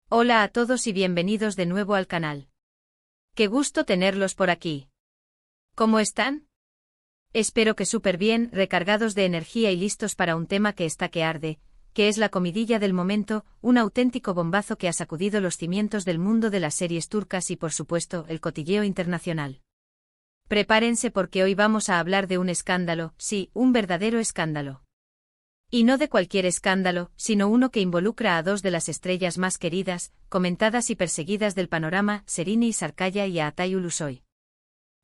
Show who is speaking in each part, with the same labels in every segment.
Speaker 1: Hola a todos y bienvenidos de nuevo al canal. Qué gusto tenerlos por aquí. ¿Cómo están? Espero que súper bien, recargados de energía y listos para un tema que está que arde, que es la comidilla del momento, un auténtico bombazo que ha sacudido los cimientos del mundo de las series turcas y por supuesto el cotilleo internacional. Prepárense porque hoy vamos a hablar de un escándalo, sí, un verdadero escándalo. Y no de cualquier escándalo, sino uno que involucra a dos de las estrellas más queridas, comentadas y perseguidas del panorama, Serine Sarıkaya y a Atay Ulusoy.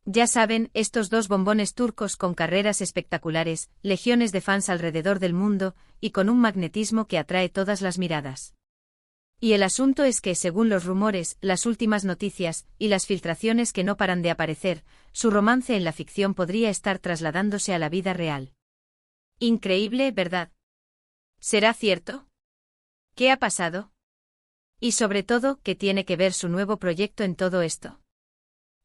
Speaker 1: Ya saben, estos dos bombones turcos con carreras espectaculares, legiones de fans alrededor del mundo, y con un magnetismo que atrae todas las miradas. Y el asunto es que, según los rumores, las últimas noticias, y las filtraciones que no paran de aparecer, su romance en la ficción podría estar trasladándose a la vida real. Increíble, ¿verdad? ¿Será cierto? ¿Qué ha pasado? Y sobre todo, ¿qué tiene que ver su nuevo proyecto en todo esto?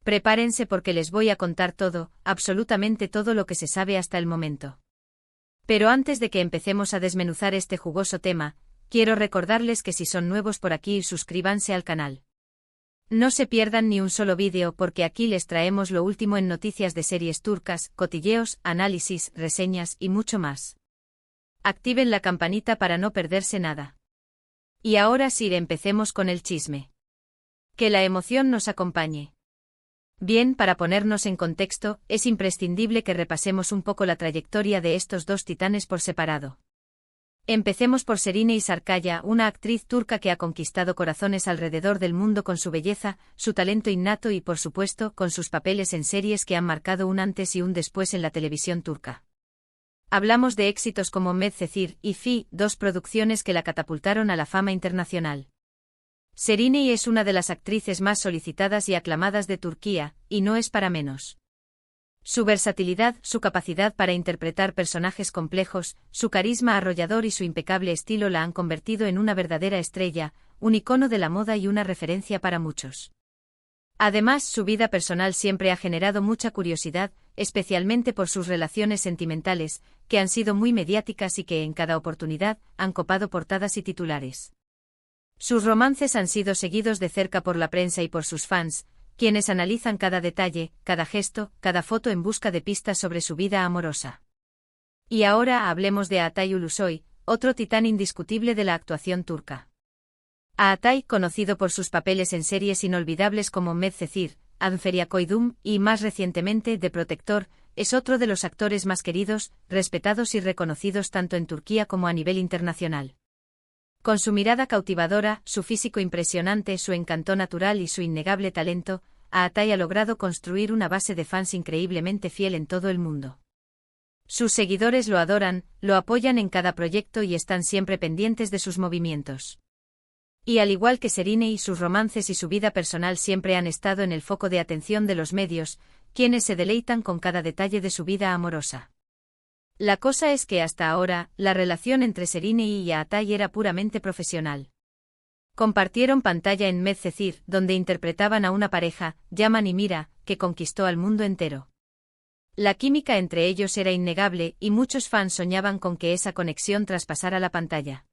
Speaker 1: Prepárense porque les voy a contar todo, absolutamente todo lo que se sabe hasta el momento. Pero antes de que empecemos a desmenuzar este jugoso tema, quiero recordarles que si son nuevos por aquí, suscríbanse al canal. No se pierdan ni un solo vídeo porque aquí les traemos lo último en noticias de series turcas, cotilleos, análisis, reseñas y mucho más. Activen la campanita para no perderse nada. Y ahora sí, empecemos con el chisme. Que la emoción nos acompañe. Bien, para ponernos en contexto, es imprescindible que repasemos un poco la trayectoria de estos dos titanes por separado. Empecemos por Serine Sarıkaya, una actriz turca que ha conquistado corazones alrededor del mundo con su belleza, su talento innato y por supuesto con sus papeles en series que han marcado un antes y un después en la televisión turca. Hablamos de éxitos como Medcezir y Fi, dos producciones que la catapultaron a la fama internacional. Serine es una de las actrices más solicitadas y aclamadas de Turquía, y no es para menos. Su versatilidad, su capacidad para interpretar personajes complejos, su carisma arrollador y su impecable estilo la han convertido en una verdadera estrella, un icono de la moda y una referencia para muchos. Además, su vida personal siempre ha generado mucha curiosidad, especialmente por sus relaciones sentimentales, que han sido muy mediáticas y que en cada oportunidad han copado portadas y titulares. Sus romances han sido seguidos de cerca por la prensa y por sus fans, quienes analizan cada detalle, cada gesto, cada foto en busca de pistas sobre su vida amorosa. Y ahora hablemos de Atay Ulusoy, otro titán indiscutible de la actuación turca. Atay, conocido por sus papeles en series inolvidables como Medcezir, Anferiakoydum y más recientemente The Protector, es otro de los actores más queridos, respetados y reconocidos tanto en Turquía como a nivel internacional. Con su mirada cautivadora, su físico impresionante, su encanto natural y su innegable talento, Atay ha logrado construir una base de fans increíblemente fiel en todo el mundo. Sus seguidores lo adoran, lo apoyan en cada proyecto y están siempre pendientes de sus movimientos. Y al igual que Serine, sus romances y su vida personal siempre han estado en el foco de atención de los medios, quienes se deleitan con cada detalle de su vida amorosa. La cosa es que hasta ahora, la relación entre Serine y Atay era puramente profesional. Compartieron pantalla en Medcezir, donde interpretaban a una pareja, Yaman y Mira, que conquistó al mundo entero. La química entre ellos era innegable y muchos fans soñaban con que esa conexión traspasara la pantalla.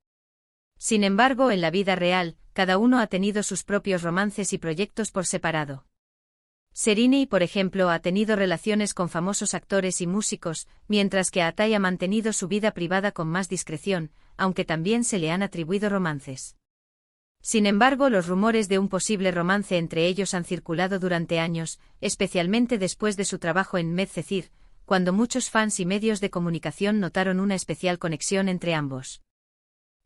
Speaker 1: Sin embargo, en la vida real, cada uno ha tenido sus propios romances y proyectos por separado. Serine, por ejemplo, ha tenido relaciones con famosos actores y músicos, mientras que Atay ha mantenido su vida privada con más discreción, aunque también se le han atribuido romances. Sin embargo, los rumores de un posible romance entre ellos han circulado durante años, especialmente después de su trabajo en Medcezir, cuando muchos fans y medios de comunicación notaron una especial conexión entre ambos.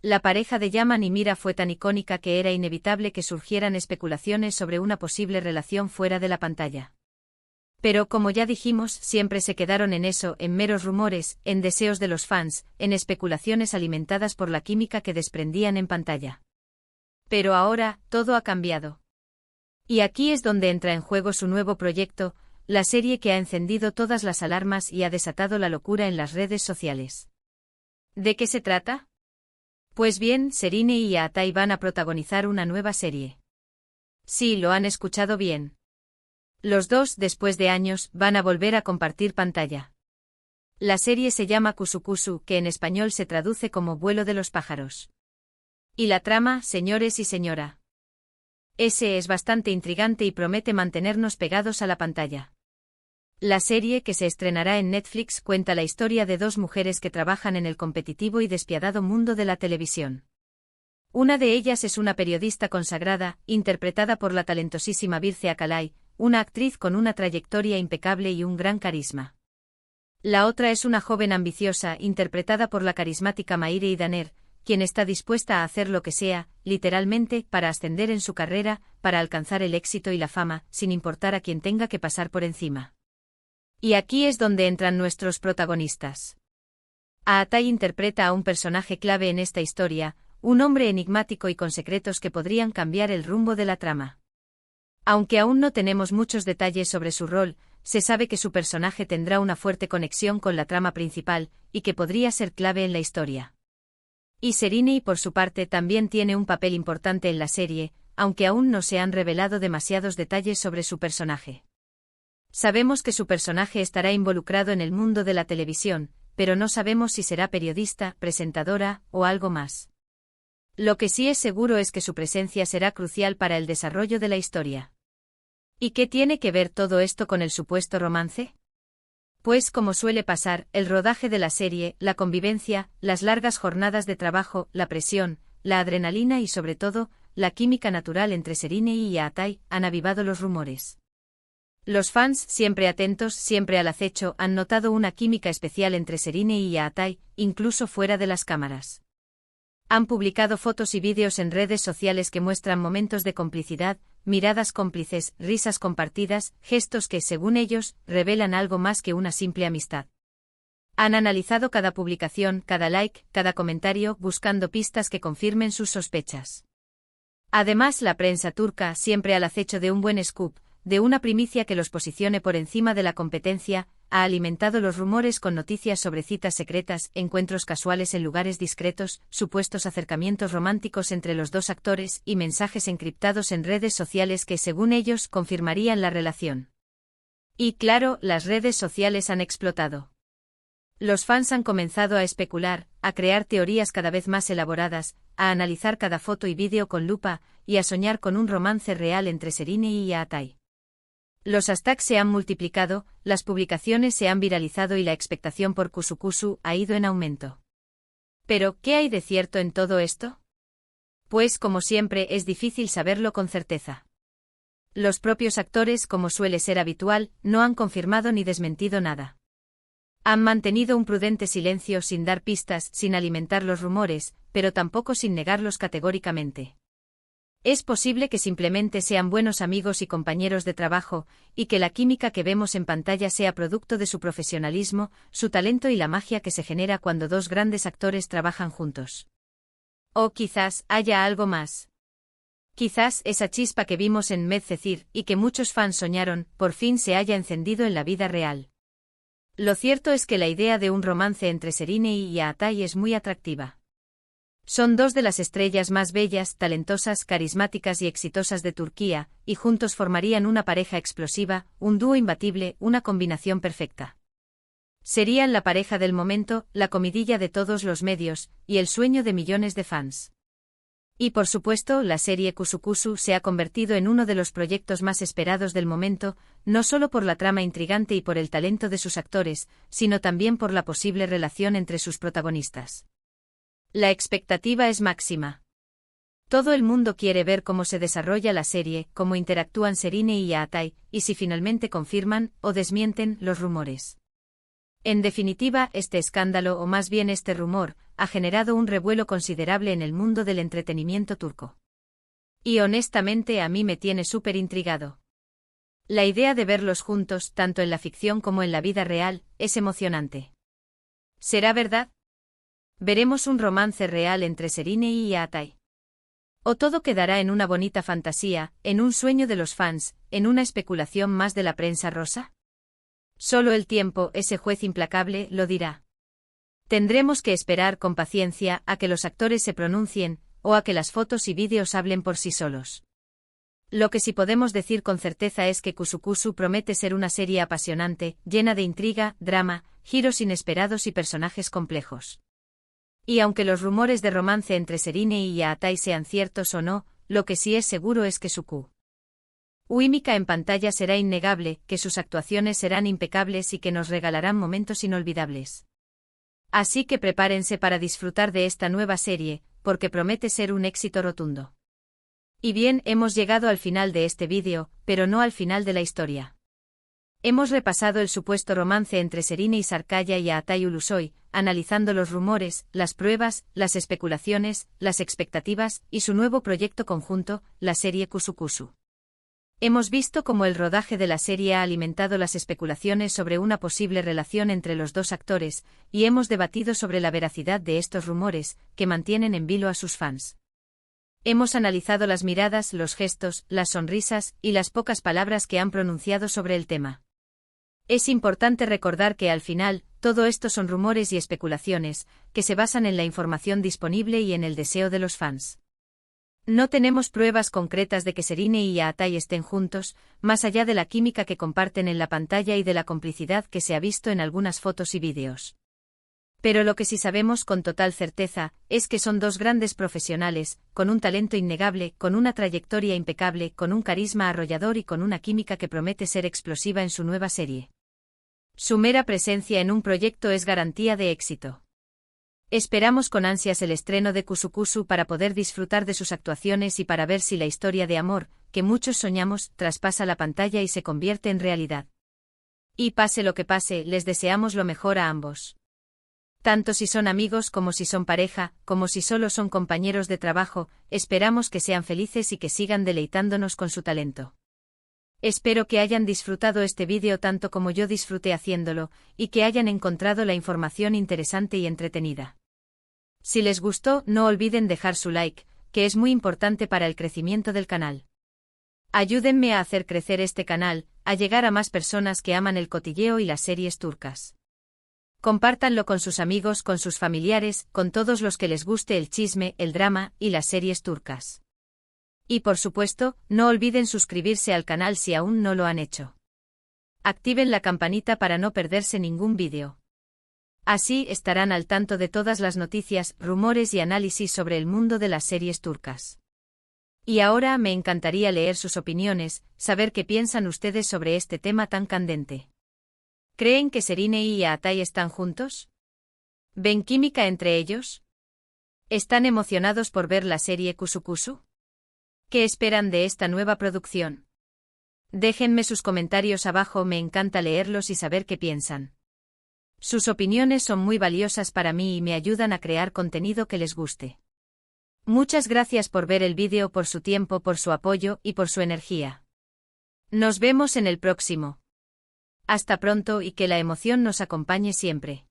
Speaker 1: La pareja de Yaman y Mira fue tan icónica que era inevitable que surgieran especulaciones sobre una posible relación fuera de la pantalla. Pero como ya dijimos, siempre se quedaron en eso, en meros rumores, en deseos de los fans, en especulaciones alimentadas por la química que desprendían en pantalla. Pero ahora, todo ha cambiado. Y aquí es donde entra en juego su nuevo proyecto, la serie que ha encendido todas las alarmas y ha desatado la locura en las redes sociales. ¿De qué se trata? Pues bien, Serine y Atay van a protagonizar una nueva serie. Sí, lo han escuchado bien. Los dos, después de años, van a volver a compartir pantalla. La serie se llama Kusukusu, que en español se traduce como Vuelo de los pájaros. Y la trama, señores y señora. Ese es bastante intrigante y promete mantenernos pegados a la pantalla. La serie, que se estrenará en Netflix, cuenta la historia de dos mujeres que trabajan en el competitivo y despiadado mundo de la televisión. Una de ellas es una periodista consagrada, interpretada por la talentosísima Birce Akalay, una actriz con una trayectoria impecable y un gran carisma. La otra es una joven ambiciosa, interpretada por la carismática Maire Idaner, quien está dispuesta a hacer lo que sea, literalmente, para ascender en su carrera, para alcanzar el éxito y la fama, sin importar a quien tenga que pasar por encima. Y aquí es donde entran nuestros protagonistas. Aatay interpreta a un personaje clave en esta historia, un hombre enigmático y con secretos que podrían cambiar el rumbo de la trama. Aunque aún no tenemos muchos detalles sobre su rol, se sabe que su personaje tendrá una fuerte conexión con la trama principal, y que podría ser clave en la historia. Y Serine, por su parte, también tiene un papel importante en la serie, aunque aún no se han revelado demasiados detalles sobre su personaje. Sabemos que su personaje estará involucrado en el mundo de la televisión, pero no sabemos si será periodista, presentadora, o algo más. Lo que sí es seguro es que su presencia será crucial para el desarrollo de la historia. ¿Y qué tiene que ver todo esto con el supuesto romance? Pues, como suele pasar, el rodaje de la serie, la convivencia, las largas jornadas de trabajo, la presión, la adrenalina y sobre todo, la química natural entre Serine y Aatay, han avivado los rumores. Los fans, siempre atentos, siempre al acecho, han notado una química especial entre Serine y Aatay, incluso fuera de las cámaras. Han publicado fotos y vídeos en redes sociales que muestran momentos de complicidad, miradas cómplices, risas compartidas, gestos que, según ellos, revelan algo más que una simple amistad. Han analizado cada publicación, cada like, cada comentario, buscando pistas que confirmen sus sospechas. Además, la prensa turca, siempre al acecho de un buen scoop, de una primicia que los posicione por encima de la competencia, ha alimentado los rumores con noticias sobre citas secretas, encuentros casuales en lugares discretos, supuestos acercamientos románticos entre los dos actores y mensajes encriptados en redes sociales que, según ellos, confirmarían la relación. Y claro, las redes sociales han explotado. Los fans han comenzado a especular, a crear teorías cada vez más elaboradas, a analizar cada foto y vídeo con lupa, y a soñar con un romance real entre Serine y Aatay. Los hashtags se han multiplicado, las publicaciones se han viralizado y la expectación por Kusukusu ha ido en aumento. Pero, ¿qué hay de cierto en todo esto? Pues, como siempre, es difícil saberlo con certeza. Los propios actores, como suele ser habitual, no han confirmado ni desmentido nada. Han mantenido un prudente silencio sin dar pistas, sin alimentar los rumores, pero tampoco sin negarlos categóricamente. Es posible que simplemente sean buenos amigos y compañeros de trabajo, y que la química que vemos en pantalla sea producto de su profesionalismo, su talento y la magia que se genera cuando dos grandes actores trabajan juntos. O quizás haya algo más. Quizás esa chispa que vimos en Medcezir y que muchos fans soñaron, por fin se haya encendido en la vida real. Lo cierto es que la idea de un romance entre Serine y Aatay es muy atractiva. Son dos de las estrellas más bellas, talentosas, carismáticas y exitosas de Turquía, y juntos formarían una pareja explosiva, un dúo imbatible, una combinación perfecta. Serían la pareja del momento, la comidilla de todos los medios, y el sueño de millones de fans. Y por supuesto, la serie Kusukusu se ha convertido en uno de los proyectos más esperados del momento, no solo por la trama intrigante y por el talento de sus actores, sino también por la posible relación entre sus protagonistas. La expectativa es máxima. Todo el mundo quiere ver cómo se desarrolla la serie, cómo interactúan Serine y Aatay, y si finalmente confirman o desmienten los rumores. En definitiva, este escándalo, o más bien este rumor, ha generado un revuelo considerable en el mundo del entretenimiento turco. Y honestamente a mí me tiene súper intrigado. La idea de verlos juntos, tanto en la ficción como en la vida real, es emocionante. ¿Será verdad? ¿Veremos un romance real entre Serine y Aatay? ¿O todo quedará en una bonita fantasía, en un sueño de los fans, en una especulación más de la prensa rosa? Solo el tiempo, ese juez implacable, lo dirá. Tendremos que esperar con paciencia a que los actores se pronuncien, o a que las fotos y vídeos hablen por sí solos. Lo que sí podemos decir con certeza es que Kusukusu promete ser una serie apasionante, llena de intriga, drama, giros inesperados y personajes complejos. Y aunque los rumores de romance entre Serine y Aatay sean ciertos o no, lo que sí es seguro es que su química en pantalla será innegable, que sus actuaciones serán impecables y que nos regalarán momentos inolvidables. Así que prepárense para disfrutar de esta nueva serie, porque promete ser un éxito rotundo. Y bien, hemos llegado al final de este vídeo, pero no al final de la historia. Hemos repasado el supuesto romance entre Serine y Sarkaya y Aatai Ulusoy, analizando los rumores, las pruebas, las especulaciones, las expectativas y su nuevo proyecto conjunto, la serie Kusukusu. Hemos visto cómo el rodaje de la serie ha alimentado las especulaciones sobre una posible relación entre los dos actores, y hemos debatido sobre la veracidad de estos rumores, que mantienen en vilo a sus fans. Hemos analizado las miradas, los gestos, las sonrisas y las pocas palabras que han pronunciado sobre el tema. Es importante recordar que al final, todo esto son rumores y especulaciones, que se basan en la información disponible y en el deseo de los fans. No tenemos pruebas concretas de que Serine y Aatai estén juntos, más allá de la química que comparten en la pantalla y de la complicidad que se ha visto en algunas fotos y vídeos. Pero lo que sí sabemos con total certeza, es que son dos grandes profesionales, con un talento innegable, con una trayectoria impecable, con un carisma arrollador y con una química que promete ser explosiva en su nueva serie. Su mera presencia en un proyecto es garantía de éxito. Esperamos con ansias el estreno de Kusukusu para poder disfrutar de sus actuaciones y para ver si la historia de amor, que muchos soñamos, traspasa la pantalla y se convierte en realidad. Y pase lo que pase, les deseamos lo mejor a ambos. Tanto si son amigos como si son pareja, como si solo son compañeros de trabajo, esperamos que sean felices y que sigan deleitándonos con su talento. Espero que hayan disfrutado este vídeo tanto como yo disfruté haciéndolo, y que hayan encontrado la información interesante y entretenida. Si les gustó, no olviden dejar su like, que es muy importante para el crecimiento del canal. Ayúdenme a hacer crecer este canal, a llegar a más personas que aman el cotilleo y las series turcas. Compártanlo con sus amigos, con sus familiares, con todos los que les guste el chisme, el drama y las series turcas. Y por supuesto, no olviden suscribirse al canal si aún no lo han hecho. Activen la campanita para no perderse ningún vídeo. Así estarán al tanto de todas las noticias, rumores y análisis sobre el mundo de las series turcas. Y ahora me encantaría leer sus opiniones, saber qué piensan ustedes sobre este tema tan candente. ¿Creen que Serine y Aatai están juntos? ¿Ven química entre ellos? ¿Están emocionados por ver la serie Kusukusu? ¿Qué esperan de esta nueva producción? Déjenme sus comentarios abajo, me encanta leerlos y saber qué piensan. Sus opiniones son muy valiosas para mí y me ayudan a crear contenido que les guste. Muchas gracias por ver el vídeo, por su tiempo, por su apoyo y por su energía. Nos vemos en el próximo. Hasta pronto y que la emoción nos acompañe siempre.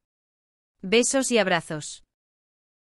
Speaker 1: Besos y abrazos.